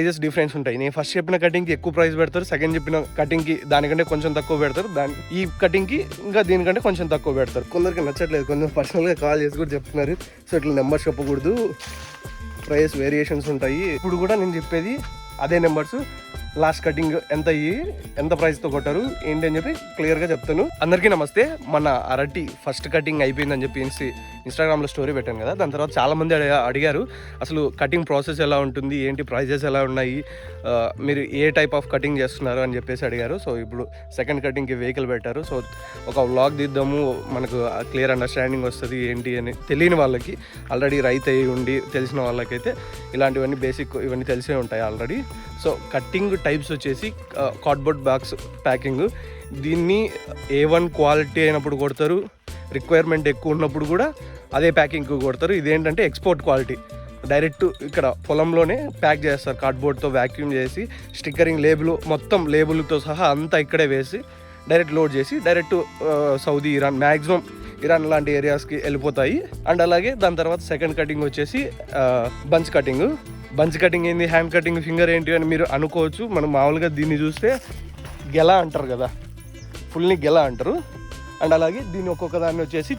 Prices difference ఉంటాయి. నేను first చెప్పిన కటింగ్కి ఎక్కువ ప్రైస్ పెడతారు, సెకండ్ చెప్పిన కటింగ్కి దానికంటే కొంచెం తక్కువ పెడతారు, ఈ కటింగ్కి ఇంకా దీనికంటే కొంచెం తక్కువ పెడతారు. కొందరికి నచ్చట్లేదు, కొంచెం పర్సనల్గా కాల్ చేసి కూడా చెప్తున్నారు. సో ఇట్లా నెంబర్స్ చెప్పకూడదు, ప్రైస్ వేరియేషన్స్ ఉంటాయి. ఇప్పుడు కూడా నేను చెప్పేది అదే నెంబర్స్, లాస్ట్ కటింగ్ ఎంత అయ్యి ఎంత ప్రైస్తో కొట్టారు ఏంటి అని చెప్పి క్లియర్గా చెప్తాను. అందరికీ నమస్తే. మన అరటి ఫస్ట్ కటింగ్ అయిపోయిందని చెప్పి ఇన్స్టాగ్రామ్లో స్టోరీ పెట్టాను కదా, దాని తర్వాత చాలామంది అడిగారు అసలు కటింగ్ ప్రాసెస్ ఎలా ఉంటుంది, ఏంటి ప్రైజెస్ ఎలా ఉన్నాయి, మీరు ఏ టైప్ ఆఫ్ కటింగ్ చేస్తున్నారు అని చెప్పేసి అడిగారు. సో ఇప్పుడు సెకండ్ కటింగ్కి వెహికల్ పెట్టారు. సో ఒక వ్లాగ్ తీద్దాము, మనకు క్లియర్ అండర్స్టాండింగ్ వస్తుంది ఏంటి అని. తెలియని వాళ్ళకి, ఆల్రెడీ రైతు అయ్యి ఉండి తెలిసిన వాళ్ళకైతే ఇలాంటివన్నీ బేసిక్ ఇవన్నీ తెలిసే ఉంటాయి ఆల్రెడీ. సో కట్టింగ్ టైప్స్ వచ్చేసి కార్డ్బోర్డ్ బాక్స్ ప్యాకింగ్, దీన్ని A1 క్వాలిటీ అయినప్పుడు కొడతారు, రిక్వైర్మెంట్ ఎక్కువ ఉన్నప్పుడు కూడా అదే ప్యాకింగ్కి కొడతారు. ఇదేంటంటే ఎక్స్పోర్ట్ క్వాలిటీ, డైరెక్ట్ ఇక్కడ పొలంలోనే ప్యాక్ చేస్తారు, కార్డ్బోర్డ్తో వ్యాక్యూమ్ చేసి స్టిక్కరింగ్ లేబుల్ మొత్తం లేబుల్తో సహా అంతా ఇక్కడే వేసి డైరెక్ట్ లోడ్ చేసి direct Saudi, Iran, maximum Iran లాంటి ఏరియాస్కి వెళ్ళిపోతాయి. అండ్ అలాగే దాని తర్వాత సెకండ్ కటింగ్ వచ్చేసి బంచ్ కటింగ్. బంచ్ కటింగ్ ఏంది, హ్యాండ్ కటింగ్, ఫింగర్ ఏంటి అని మీరు అనుకోవచ్చు. మనం మామూలుగా దీన్ని చూస్తే గెల అంటారు కదా, ఫుల్ని గెల అంటారు. అండ్ అలాగే దీన్ని ఒక్కొక్క దాన్ని వచ్చేసి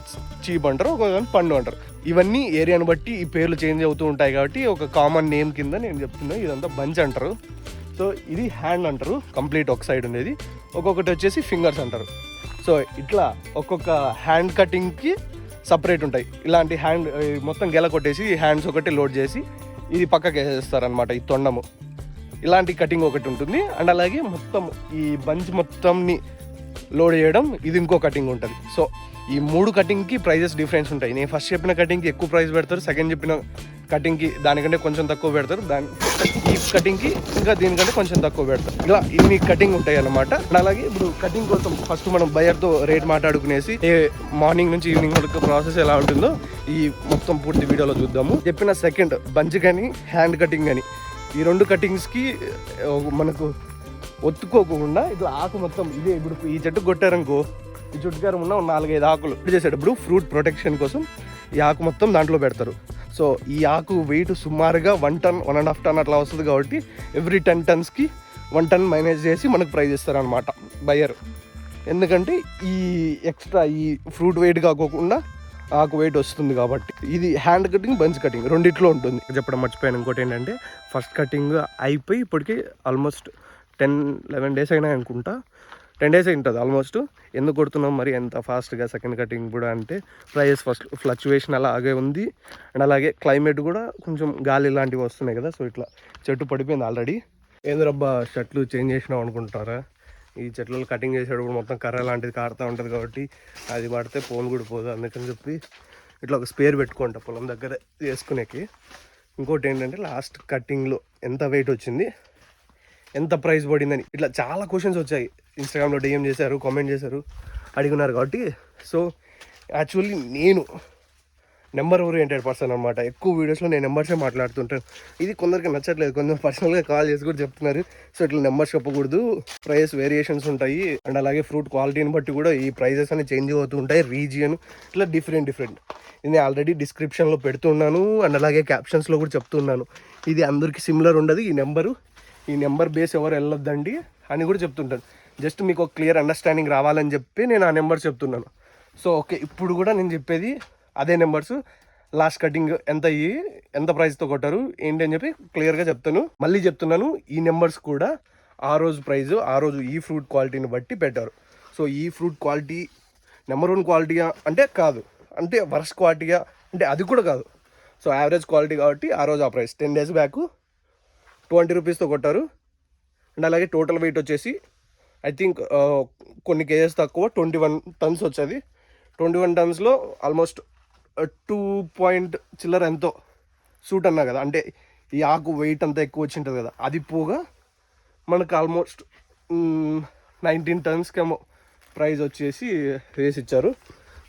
చీప్ అంటారు, ఒక్కొక్క దాన్ని పండు అంటారు. ఇవన్నీ ఏరియాని బట్టి ఈ పేర్లు చేంజ్ అవుతూ ఉంటాయి కాబట్టి ఒక కామన్ నేమ్ కింద నేను చెప్తున్నా. ఇదంతా బంచ్ అంటారు. సో ఇది హ్యాండ్ అంటారు, కంప్లీట్ ఒక సైడ్ ఉండేది. ఒక్కొక్కటి వచ్చేసి ఫింగర్స్ అంటారు. సో ఇట్లా ఒక్కొక్క హ్యాండ్ కటింగ్కి సపరేట్ ఉంటాయి. ఇలాంటి హ్యాండ్ మొత్తం గెల కొట్టేసి హ్యాండ్స్ ఒకటి లోడ్ చేసి ఇది పక్కకి వేసేస్తారనమాట, ఈ తొండము. ఇలాంటి కటింగ్ ఒకటి ఉంటుంది. అండ్ అలాగే మొత్తం ఈ బంచ్ మొత్తంని లోడ్ చేయడం, ఇది ఇంకో కటింగ్ ఉంటుంది. సో ఈ 3 కటింగ్కి ప్రైజెస్ డిఫరెన్స్ ఉంటాయి. నేను ఫస్ట్ చెప్పిన కటింగ్కి ఎక్కువ ప్రైస్ పెడతారు, సెకండ్ చెప్పిన కటింగ్కి దానికంటే కొంచెం తక్కువ పెడతారు, ఈ కటింగ్కి ఇంకా దీనికంటే కొంచెం తక్కువ పెడతారు. ఇలా ఇన్ని కటింగ్ ఉంటాయి అన్నమాట. అలాగే ఇప్పుడు కటింగ్ కోసం ఫస్ట్ మనం బయర్తో రేట్ మాట్లాడుకునేసి మార్నింగ్ నుంచి ఈవినింగ్ వరకు ప్రాసెస్ ఎలా ఉంటుందో ఈ మొత్తం పూర్తి వీడియోలో చూద్దాము. చెప్పిన సెకండ్ బంచ్ కానీ హ్యాండ్ కటింగ్ కానీ, ఈ 2 కటింగ్స్కి మనకు ఒత్తుకోకుండా ఇట్లా ఆకు మొత్తం ఇదే. ఇప్పుడు ఈ చెట్టు కొట్టారనుకో, ఈ చుట్టుకారం ఉన్న 4-5 ఆకులు చేసేటప్పుడు ఫ్రూట్ ప్రొటెక్షన్ కోసం ఈ ఆకు మొత్తం దాంట్లో పెడతారు. సో ఈ ఆకు వెయిట్ సుమారుగా 1 టన్ 1.5 టన్ అట్లా వస్తుంది కాబట్టి ఎవ్రీ 10 టన్స్కి 1 టన్ మైనస్ చేసి మనకు ప్రైజ్ ఇస్తారనమాట బయ్యర్. ఎందుకంటే ఈ ఎక్స్ట్రా ఈ ఫ్రూట్ వెయిట్ కాకోకుండా ఆకు వెయిట్ వస్తుంది కాబట్టి. ఇది హ్యాండ్ కటింగ్, బంచ్ కటింగ్ రెండిట్లో ఉంటుంది. చెప్పడం మర్చిపోయాను. ఇంకోటి ఏంటంటే ఫస్ట్ కటింగ్ అయిపోయి ఇప్పటికీ ఆల్మోస్ట్ 10-11 డేస్ అయినా అనుకుంటా, 10 డేస్ ఉంటుంది ఆల్మోస్ట్. ఎందుకు కొడుతున్నాం మరి ఎంత ఫాస్ట్గా సెకండ్ కటింగ్ కూడా అంటే ప్రైజెస్ ఫస్ట్ ఫ్లక్చువేషన్ అలాగే ఉంది. అండ్ అలాగే క్లైమేట్ కూడా కొంచెం గాలి ఇలాంటివి వస్తున్నాయి కదా. సో ఇట్లా చెట్టు పడిపోయింది ఆల్రెడీ. ఏంద్రబ్బా షర్ట్లు చేంజ్ చేసినాం అనుకుంటారా, ఈ చెట్లలో కటింగ్ చేసేటప్పుడు మొత్తం కర్ర లాంటిది కారుతూ ఉంటుంది కాబట్టి అది పడితే ఫోన్ కూడా పోదు. అందుకని చెప్పి ఇట్లా ఒక స్పేర్ పెట్టుకుంటా పొలం దగ్గర చేసుకునేకి. ఇంకోటి ఏంటంటే లాస్ట్ కటింగ్లో ఎంత వెయిట్ వచ్చింది, ఎంత ప్రైస్ పడిందని ఇట్లా చాలా క్వశ్చన్స్ వచ్చాయి. ఇన్స్టాగ్రామ్లో డిఎం చేశారు, కామెంట్ చేశారు, అడిగినారు కాబట్టి. సో యాక్చువల్లీ నేను నెంబర్ ఓరియంటెడ్ పర్సన్ అనమాట. ఎక్కువ వీడియోస్లో నేను నెంబర్సే మాట్లాడుతుంటాను. ఇది కొందరికి నచ్చట్లేదు, కొంచెం పర్సనల్గా కాల్ చేసి కూడా చెప్తున్నారు. సో ఇట్లా నెంబర్స్ చెప్పకూడదు, ప్రైస్ వేరియేషన్స్ ఉంటాయి. అండ్ అలాగే ఫ్రూట్ క్వాలిటీని బట్టి కూడా ఈ ప్రైజెస్ అనేవి చేంజ్ అవుతూ ఉంటాయి, రీజియన్ ఇట్లా డిఫరెంట్. ఇది ఆల్రెడీ డిస్క్రిప్షన్లో పెడుతున్నాను అండ్ అలాగే క్యాప్షన్స్లో కూడా చెప్తున్నాను. ఇది అందరికీ సిమిలర్ ఉండదు ఈ నెంబర్ బేస్ ఎవరు వెళ్ళొద్దండి అని కూడా చెప్తుంటాను. జస్ట్ మీకు ఒక క్లియర్ అండర్స్టాండింగ్ రావాలని చెప్పి నేను ఆ నెంబర్ చెప్తున్నాను. సో ఓకే, ఇప్పుడు కూడా నేను చెప్పేది అదే నెంబర్స్, లాస్ట్ కటింగ్ ఎంత అయ్యి ఎంత ప్రైస్తో కొట్టారు ఏంటి అని చెప్పి క్లియర్గా చెప్తాను. మళ్ళీ చెప్తున్నాను, ఈ నెంబర్స్ కూడా ఆ రోజు ప్రైస్, ఆ రోజు ఈ ఫ్రూట్ క్వాలిటీని బట్టి పెట్టారు. సో ఈ ఫ్రూట్ క్వాలిటీ నెంబర్ 1 క్వాలిటీయా అంటే కాదు, అంటే వర్స్ట్ క్వాలిటీయా అంటే అది కూడా కాదు. సో యావరేజ్ క్వాలిటీ కాబట్టి ఆ రోజు ఆ ప్రైస్ 10 డేస్ బ్యాక్ 20 రూపీస్తో కొట్టారు. అండ్ అలాగే టోటల్ వెయిట్ వచ్చేసి ఐ థింక్ కొన్ని కేజెస్ తక్కువ 21 టన్స్ వచ్చేది. 21 టన్స్లో ఆల్మోస్ట్ 2 పాయింట్ చిల్లర ఎంతో సూట్ అన్నా కదా, అంటే ఈ ఆకు వెయిట్ అంతా ఎక్కువ వచ్చి ఉంటుంది కదా, అది పోగా మనకు ఆల్మోస్ట్ 19 టన్స్కేమో ప్రైస్ వచ్చేసి వేసి ఇచ్చారు.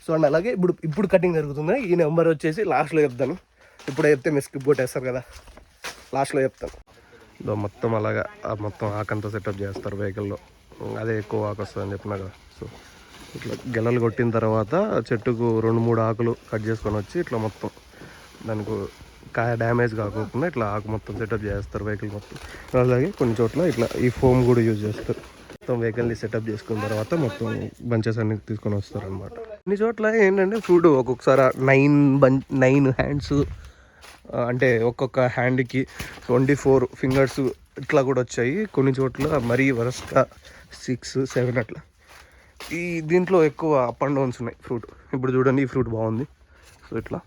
సో అండ్ అలాగే ఇప్పుడు కటింగ్ జరుగుతుంది. ఈ నెంబర్ వచ్చేసి లాస్ట్లో చెప్తాను, ఇప్పుడే చెప్తే మీరు స్కిప్ కొట్టేస్తారు కదా, లాస్ట్లో చెప్తాను. మొత్తం అలాగా మొత్తం ఆకంతా సెటప్ చేస్తారు వెహికల్లో, అదే ఎక్కువ ఆకు వస్తుంది అని చెప్పినా కదా. సో ఇట్లా గెలలు కొట్టిన తర్వాత చెట్టుకు 2-3 ఆకులు కట్ చేసుకొని వచ్చి ఇట్లా మొత్తం దానికి కాయ డ్యామేజ్ కాకుండా ఇట్లా ఆకు మొత్తం సెటప్ చేస్తారు వెహికల్ మొత్తం. అలాగే కొన్ని చోట్ల ఇట్లా ఈ ఫోమ్ కూడా యూజ్ చేస్తారు. మొత్తం వెహికల్ని సెటప్ చేసుకున్న తర్వాత మొత్తం బంచెస్ అన్ని తీసుకొని వస్తారు అనమాట. కొన్ని చోట్ల ఏంటంటే ఫ్రూట్ ఒక్కొక్కసారి 9 హ్యాండ్స్, అంటే ఒక్కొక్క హ్యాండ్కి 24 ఫింగర్స్ ఇట్లా కూడా వచ్చాయి. కొన్ని చోట్ల మరీ వరుసగా 6, 7 అట్లా. ఈ దీంట్లో ఎక్కువ అప్ అండ్ డౌన్స్ ఉన్నాయి ఫ్రూట్. ఇప్పుడు చూడండి ఈ ఫ్రూట్ బాగుంది. సో ఇట్లా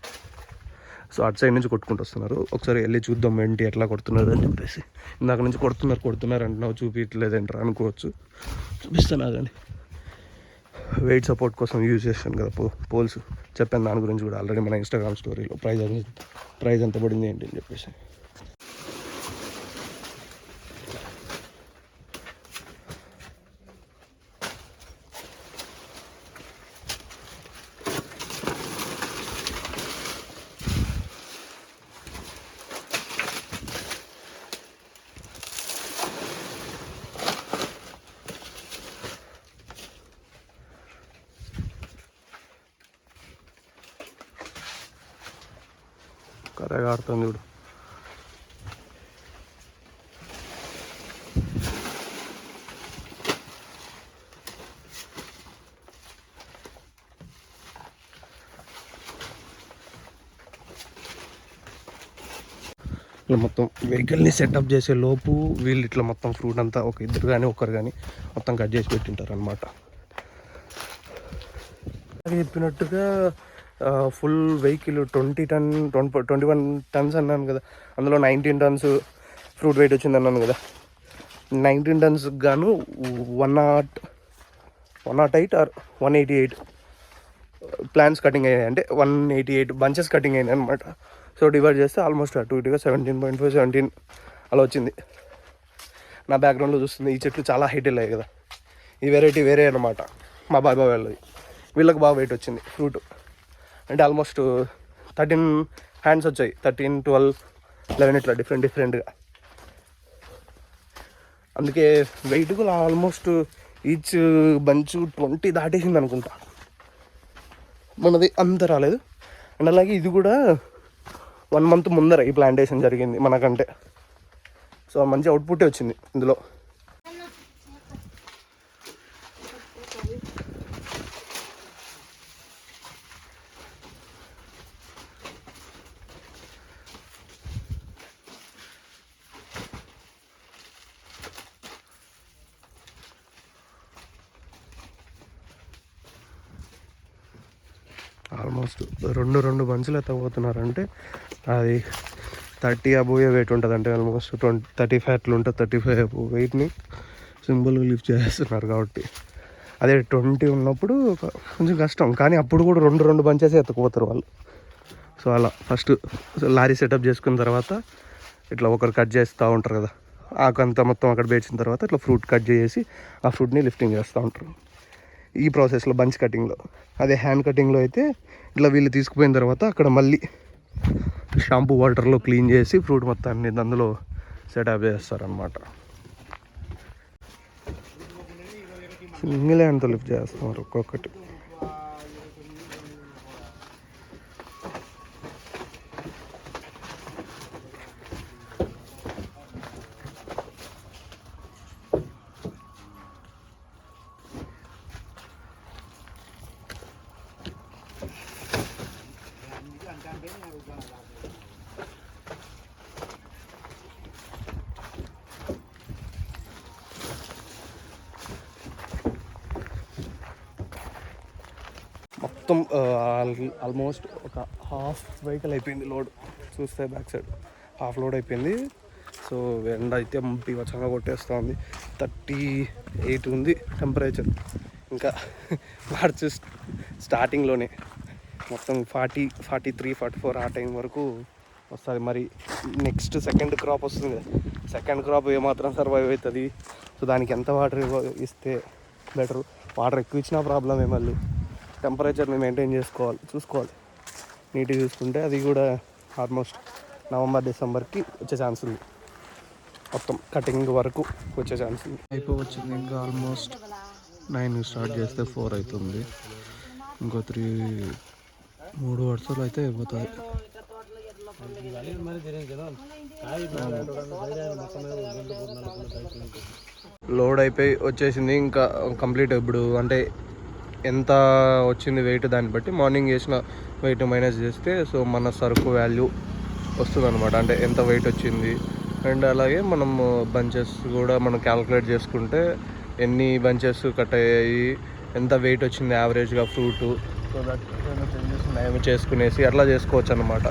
సో అటు సైడ్ నుంచి కొట్టుకుంటూ వస్తున్నారు. ఒకసారి వెళ్ళి చూద్దాం ఏంటి ఎట్లా కొడుతున్నారు అని చెప్పేసి. ఇందాక నుంచి కొడుతున్నారు అంటున్నావు, చూపించలేదంటారా అనుకోవచ్చు. చూపిస్తాను కానీ వెయిట్ సపోర్ట్ కోసం యూజ్ చేస్తాను కదా పోల్స్, చెప్పాను దాని గురించి కూడా ఆల్రెడీ మన ఇన్స్టాగ్రామ్ స్టోరీలో. ప్రైజ్ ఎంత పడింది ఏంటి అని చెప్పేసి. కరెక్ట్గా ఆడుతుంది చూడు. ఇట్లా మొత్తం వెహికల్ని సెటప్ చేసే లోపు వీళ్ళు ఇట్లా మొత్తం ఫ్రూట్ అంతా ఒక ఇద్దరు కానీ ఒకరు కానీ మొత్తం కట్ చేసి పెట్టింటారు అనమాట. అది చెప్పినట్టుగా ఫుల్ వెహికల్ 21 టన్స్ అన్నాను కదా, అందులో 19 టన్స్ ఫ్రూట్ వెయిట్ వచ్చింది అన్నాను కదా. 19 టన్స్కి గాను 108 ఆర్ 188 ప్లాంట్స్ కటింగ్ అయ్యాయి. అంటే 188 బంచెస్ కటింగ్ అయినాయి అనమాట. సో డివైడ్ చేస్తే ఆల్మోస్ట్ అటు ఇటుగా 17.5, 17 అలా వచ్చింది. నా బ్యాక్గ్రౌండ్లో చూస్తుంది ఈ చెట్లు చాలా హైట్ వెళ్ళాయి కదా, ఈ వెరైటీ వేరే అనమాట. మా బాబాయ్ వాళ్ళది, వీళ్ళకి బాగా వెయిట్ వచ్చింది ఫ్రూట్. అంటే ఆల్మోస్ట్ 13 హ్యాండ్స్ వచ్చాయి, 13, 12, 11 ఇట్లా డిఫరెంట్గా. అందుకే వెయిట్ కూడా ఆల్మోస్ట్ ఈచ్ బంచ్ 20 దాటేసింది అనుకుంటా. మనది అంత రాలేదు. అండ్ అలాగే ఇది కూడా 1 మంత్ ముందర ఈ ప్లాంటేషన్ జరిగింది మనకంటే. సో మంచి అవుట్పుట్టే వచ్చింది ఇందులో. ఆల్మోస్ట్ రెండు బంచులు ఎత్తకపోతున్నారంటే అది 30 అబోవ్ వెయిట్ ఉంటుంది. అంటే ఆల్మోస్ట్ 35 అట్లా ఉంటుంది. 35 అబోవ్ వెయిట్ని సింపుల్గా లిఫ్ట్ చేస్తున్నారు కాబట్టి. అదే 20 ఉన్నప్పుడు కొంచెం కష్టం, కానీ అప్పుడు కూడా రెండు బంచెస్ ఎత్తకపోతారు వాళ్ళు. సో అలా ఫస్ట్ లారీ సెటప్ చేసుకున్న తర్వాత ఇట్లా ఒకరు కట్ చేస్తూ ఉంటారు కదా, ఆకంతా మొత్తం అక్కడ పేర్చిన తర్వాత ఇట్లా ఫ్రూట్ కట్ చేసి ఆ ఫ్రూట్ని లిఫ్టింగ్ చేస్తూ ఉంటారు ఈ ప్రాసెస్లో, బంచ్ కటింగ్లో. అదే హ్యాండ్ కటింగ్లో అయితే ఇట్లా వీళ్ళు తీసుకుపోయిన తర్వాత అక్కడ మళ్ళీ షాంపూ వాటర్లో క్లీన్ చేసి ఫ్రూట్ మొత్తాన్ని అందులో సెటప్ చేస్తారనమాట. సింగిల్ హ్యాండ్తో లిఫ్ట్ చేస్తున్నారు ఒక్కొక్కటి. మొత్తం ఆల్మోస్ట్ ఒక హాఫ్ వెహికల్ అయిపోయింది లోడ్. చూస్తే బ్యాక్ సైడ్ హాఫ్ లోడ్ అయిపోయింది. సో ఎండ అయితే బీభత్సంగా కొట్టేస్తుంది. 38 ఉంది టెంపరేచర్. ఇంకా మార్చ్ స్టార్టింగ్లోనే మొత్తం 40, 43, 44 ఆ టైం వరకు వస్తుంది. మరి నెక్స్ట్ సెకండ్ క్రాప్ వస్తుంది కదా, సెకండ్ క్రాప్ ఏమాత్రం సర్వైవ్ అవుతుంది. సో దానికి ఎంత వాటర్ ఇస్తే బెటరు. వాటర్ ఎక్కువ ఇచ్చినా ప్రాబ్లమే. మళ్ళీ టెంపరేచర్ని మెయింటైన్ చూసుకోవాలి నీట్గా చూసుకుంటే. అది కూడా ఆల్మోస్ట్ నవంబర్, డిసెంబర్కి వచ్చే ఛాన్స్ ఉంది. మొత్తం కటింగ్ వరకు వచ్చే ఛాన్స్ ఉంది. అయిపోవచ్చింది ఇంకా. ఆల్మోస్ట్ 9 స్టార్ట్ చేస్తే 4 అవుతుంది. ఇంకో 3 వర్షాలు అయితే అయిపోతుంది. లోడ్ అయిపోయి వచ్చేసింది. ఇంకా కంప్లీట్ ఇప్పుడు అంటే ఎంత వచ్చింది వెయిట్ దాన్ని బట్టి మార్నింగ్ చేసిన వెయిట్ మైనస్ చేస్తే సో మన సరుకు వాల్యూ వస్తుంది అనమాట. అంటే ఎంత వెయిట్ వచ్చింది. అండ్ అలాగే మనం బంచెస్ కూడా మనం క్యాల్కులేట్ చేసుకుంటే ఎన్ని బంచెస్ కట్ అయ్యాయి, ఎంత వెయిట్ వచ్చింది యావరేజ్గా ఫ్రూటు, సో దట్ చేంజెస్ ఉన్నాయేమో చేసుకునేసి అట్లా చేసుకోవచ్చు అనమాట.